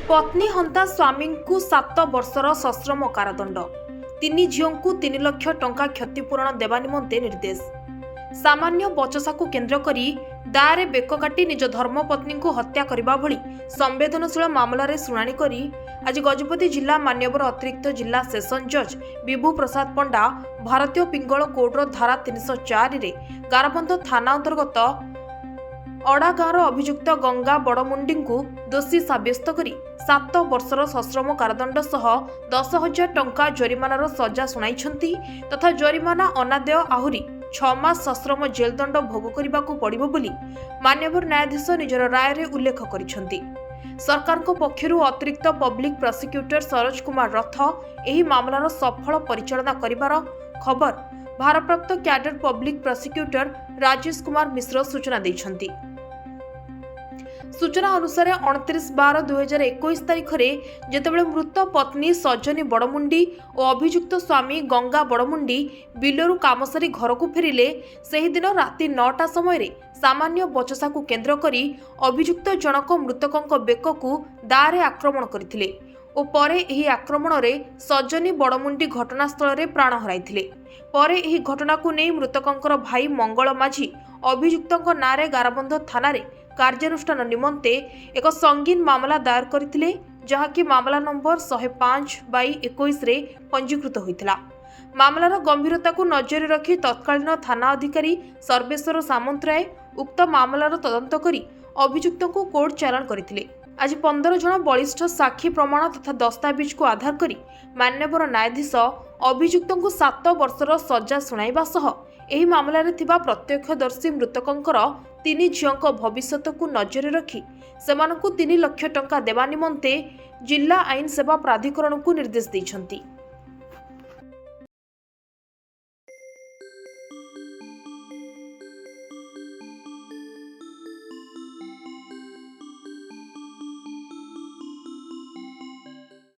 पत्नी हंता स्वामी को 7 वर्षर सश्रम कारादंड। 3 झीओं को 3 लाख टंका क्षतिपूरण देवा निमंते निर्देश। सामान्य बचसा को केन्द्र करी दारे बेक काटी निज धर्मपत्नी को हत्या करबा भली संवेदनशील मामलार शुणाणी करी आज गजपति जिला मान्यवर अतिरिक्त जिला सेशन जज विभू प्रसाद पंडा भारतीय पिंगल कोर्टर धारा 304 रे गारबंध थाना अंतर्गत अड़ा गाँवर अभियुक्त गंगा बड़मुंडी को दोषी साब्यस्त करी 7 वर्षर सश्रम कारादंड सह 10,000 टंका जरिमानार सजा सुनाई तथा जरिमाना अनादेय आहुरी 6 मास सश्रम जेल दंड भोग करने को पड़िबो बोली मान्यवर न्यायाधीश निजर राय रे उल्लेख करिसेंती। सरकार को पक्षरु अतिरिक्त पब्लिक प्रोसिक्यूटर सरोज कुमार रथ एही मामलार सफल परिचालना करिबार खबर भारप्राप्त cadre public prosecutor Rajesh Kumar Mishra सूचना दैछंती। सूचना अनुसार 29/12/2021 तारिख में जेतेबेले मृत पत्नी सजनी बड़मुंडी और अभियुक्त स्वामी गंगा बड़मुंडी बिलरू काम सारी घर को फेरिले सही दिन राति 9टा समय रे सामान्य बचसा को केन्द्र करी अभियुक्त जनक मृतकों बेक को दारे आक्रमण करथिले और परे एही आक्रमण रे सजनी बड़मुंडी घटनास्थल रे प्राण हराइथिले। परे एही घटना को नहीं मृतकों भाई मंगल माझी अभियुक्तों नारे गारबंध थाना रे कार्यानुष्ठान निमंते एक संगीन मामला दायर करथिले जहाकी मामला नंबर 105/21 रे पंजीकृत होइथिला। मामलार गंभीरता को नजर रखी तत्कालीन थाना अधिकारी सर्वेश्वर सामंतराय उक्त मामलार तदंत करी अभियुक्तों को कोर्ट चालाण करथिले। आज 15 जन बलिष्ठ साक्षी प्रमाण तथा दस्तावेज को आधार करी मान्यवर न्यायाधीश अभियुक्तों 7 वर्षर सजा सुनाइबा सह एही मामलाରେ थिबा प्रत्यक्षदर्शी मृतकंकर 3 झीओं भविष्यत को नजर रखी सेमानकु 3 लाख टंका देवा निमंते जिला आईन सेवा प्राधिकरण को निर्देश दैछंती।